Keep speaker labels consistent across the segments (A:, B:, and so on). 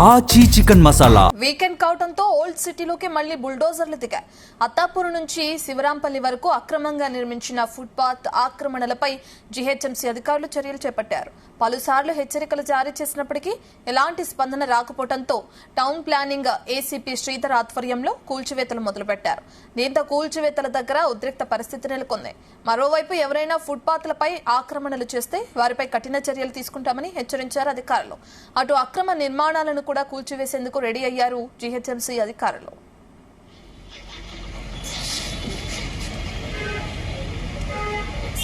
A: ఆచి chicken masala
B: weekend కావడంతో old సిటీలోకి మళ్లీ బుల్డోజర్లు దిగాయి. అత్తాపూర్ నుంచి శివరాంపల్లి వరకు అక్రమంగా నిర్మించిన ఫుట్పాత్ ఆక్రమణలపై జీహెచ్ఎంసీ అధికారులు చర్యలు చేపట్టారు. పలుసార్లు హెచ్చరికలు జారీ చేసినప్పటికీ ఎలాంటి స్పందన రాకపోవడంతో టౌన్ ప్లానింగ్ ఏసీపీ శ్రీధర్ ఆధ్వర్యంలో కూల్చివేతలు మొదలుపెట్టారు. దీంతో కూల్చివేతల దగ్గర ఉద్రిక్త పరిస్థితి నెలకొంది. మరోవైపు ఎవరైనా ఫుట్పాత్లపై ఆక్రమణలు చేస్తే వారిపై కఠిన చర్యలు తీసుకుంటామని హెచ్చరించారు అధికారులు. అటు అక్రమ నిర్మాణాలను కూడా కూల్చివేసేందుకు రెడీ అయ్యారు జీహెచ్ఎంసీ అధికారులు.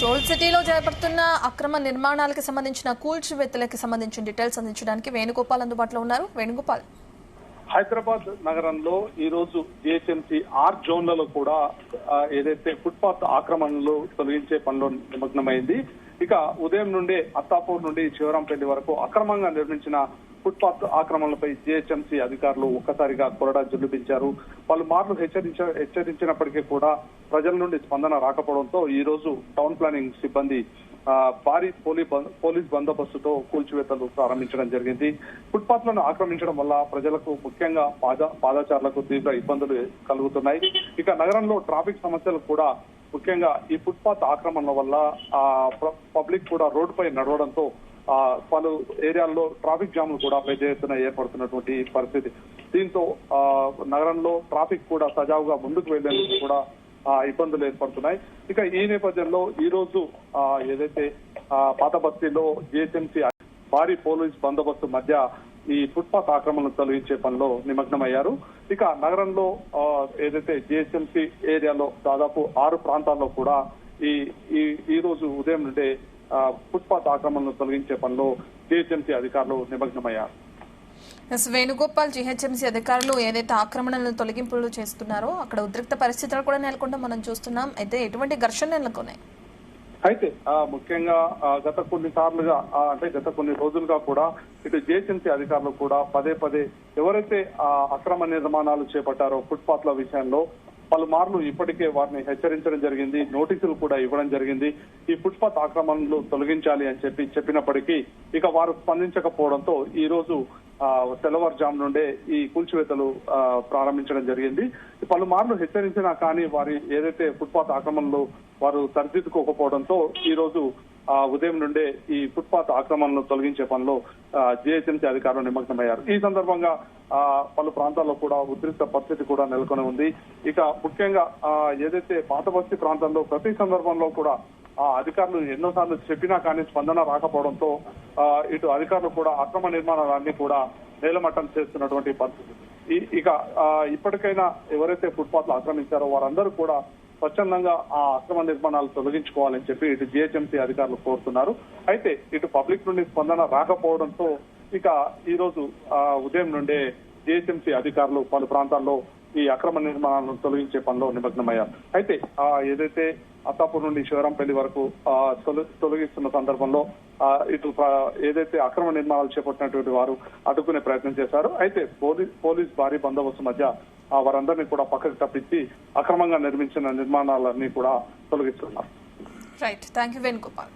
B: ఓల్డ్ సిటీలో చేపడుతున్న అక్రమ నిర్మాణాలకు సంబంధించిన కూల్చివేతలకు సంబంధించిన డీటెయిల్స్ అందించడానికి వేణుగోపాల్ అందుబాటులో ఉన్నారు. వేణుగోపాల్,
C: హైదరాబాద్ నగరంలో ఈ రోజు జిహెచ్ఎంసీ 6 జోన్లలో కూడా ఏదైతే ఫుట్పాత్ ఆక్రమణలు తొలగించే పనిలో నిమగ్నమైంది. ఇక ఉదయం నుండి అత్తాపూర్ నుండి శివరాంపల్లి వరకు అక్రమంగా నిర్మించిన ఫుట్పాత్ ఆక్రమణలపై జిహెచ్ఎంసీ అధికారులు ఒక్కసారిగా కొరడా జల్లుపించారు. పలుమార్లు హెచ్చరించినప్పటికీ కూడా ప్రజల నుండి స్పందన రాకపోవడంతో ఈ రోజు టౌన్ ప్లానింగ్ సిబ్బంది భారీ పోలీస్ బందోబస్తుతో కూల్చివేతలు ప్రారంభించడం జరిగింది. ఫుట్పాత్లను ఆక్రమించడం వల్ల ప్రజలకు ముఖ్యంగా పాదచారులకు తీవ్ర ఇబ్బందులు కలుగుతున్నాయి. ఇక నగరంలో ట్రాఫిక్ సమస్యలు కూడా ముఖ్యంగా ఈ ఫుట్పాత్ ఆక్రమణల వల్ల పబ్లిక్ కూడా రోడ్డుపై నడవడంతో పలు ఏరియాల్లో ట్రాఫిక్ జామ్లు కూడా పెద్ద ఎత్తున ఏర్పడుతున్నటువంటి పరిస్థితి. దీంతో నగరంలో ట్రాఫిక్ కూడా సజావుగా ముందుకు వెళ్లేందుకు కూడా ఇబ్బందులు ఏర్పడుతున్నాయి. ఇక ఈ నేపథ్యంలో ఈ రోజు ఏదైతే పాత బస్తీలో జిహెచ్ఎంసీ భారీ పోలీస్ బందోబస్తు మధ్య ఈ ఫుట్పాత్ ఆక్రమణను తొలగించే పనిలో నిమగ్నమయ్యారు. ఇక నగరంలో ఏదైతే జిహెచ్ఎంసీ ఏరియాలో దాదాపు 6 ప్రాంతాల్లో కూడా ఈ రోజు ఉదయం నుండే ఫుట్పాత్ ఆక్రమణను తొలగించే పనిలో జిహెచ్ఎంసీ అధికారులు నిమగ్నమయ్యారు.
B: వేణుగోపాల్, జీహెచ్ఎంసీ అధికారులు ఏదైతే ఆక్రమణలను తొలగింపులు చేస్తున్నారో అక్కడ ఉద్రిక్త పరిస్థితులు కూడా నెలకొంటే మనం చూస్తున్నాం. అయితే ఎటువంటి ఘర్షణలు నెలకొన్నాయి?
C: అయితే ముఖ్యంగా గత కొన్ని రోజులుగా కూడా ఇటు జిహెచ్ఎంసీ అధికారులు కూడా పదే ఎవరైతే అక్రమ నిర్మాణాలు చేపట్టారో ఫుట్పాత్ల విషయంలో పలుమార్లు ఇప్పటికే వారిని హెచ్చరించడం జరిగింది, నోటీసులు కూడా ఇవ్వడం జరిగింది. ఈ ఫుట్పాత్ ఆక్రమణలు తొలగించాలి అని చెప్పినప్పటికీ ఇక వారు స్పందించకపోవడంతో ఈ రోజు తెల్లవారుజాము నుండే ఈ కూల్చివేతలు ప్రారంభించడం జరిగింది. పలుమార్లు హెచ్చరించినా కానీ వారి ఏదైతే ఫుట్పాత్ ఆక్రమణలు వారు సరిదిద్దుకోకపోవడంతో ఈ రోజు ఉదయం నుండే ఈ ఫుట్పాత్ ఆక్రమణను తొలగించే పనిలో జిహెచ్ఎంసీ అధికారులు నిమగ్నమయ్యారు. ఈ సందర్భంగా పలు ప్రాంతాల్లో కూడా ఉద్రిక్త పరిస్థితి కూడా నెలకొని ఉంది. ఇక ముఖ్యంగా ఏదైతే పాత బస్తీ ప్రాంతంలో ప్రతి సందర్భంలో కూడా అధికారులు ఎన్నోసార్లు చెప్పినా కానీ స్పందన రాకపోవడంతో ఇటు అధికారులు కూడా అక్రమ నిర్మాణాలన్నీ కూడా నేలమట్టం చేస్తున్నటువంటి పరిస్థితి. ఇక ఇప్పటికైనా ఎవరైతే ఫుట్పాత్లు ఆక్రమించారో వారందరూ కూడా స్వచ్ఛందంగా ఆ అక్రమ నిర్మాణాలు తొలగించుకోవాలని చెప్పి ఇటు జిహెచ్ఎంసీ అధికారులు కోరుతున్నారు. అయితే ఇటు పబ్లిక్ నుండి స్పందన రాకపోవడంతో ఇక ఈ రోజు ఉదయం నుండే జిహెచ్ఎంసీ అధికారులు పలు ప్రాంతాల్లో ఈ అక్రమ నిర్మాణాలను తొలగించే పనిలో నిమగ్నమయ్యారు. అయితే ఏదైతే అత్తాపూర్ నుండి శివరాంపల్లి వరకు తొలగిస్తున్న సందర్భంలో ఇటు ఏదైతే అక్రమ నిర్మాణాలు చేపట్టినటువంటి వారు అడ్డుకునే ప్రయత్నం చేశారు. అయితే పోలీస్ భారీ బందోబస్తు మధ్య వారందరినీ కూడా పక్కకు తప్పించి అక్రమంగా నిర్మించిన నిర్మాణాలన్నీ కూడా తొలగిస్తున్నారు.
B: Right, thank you Venugopal.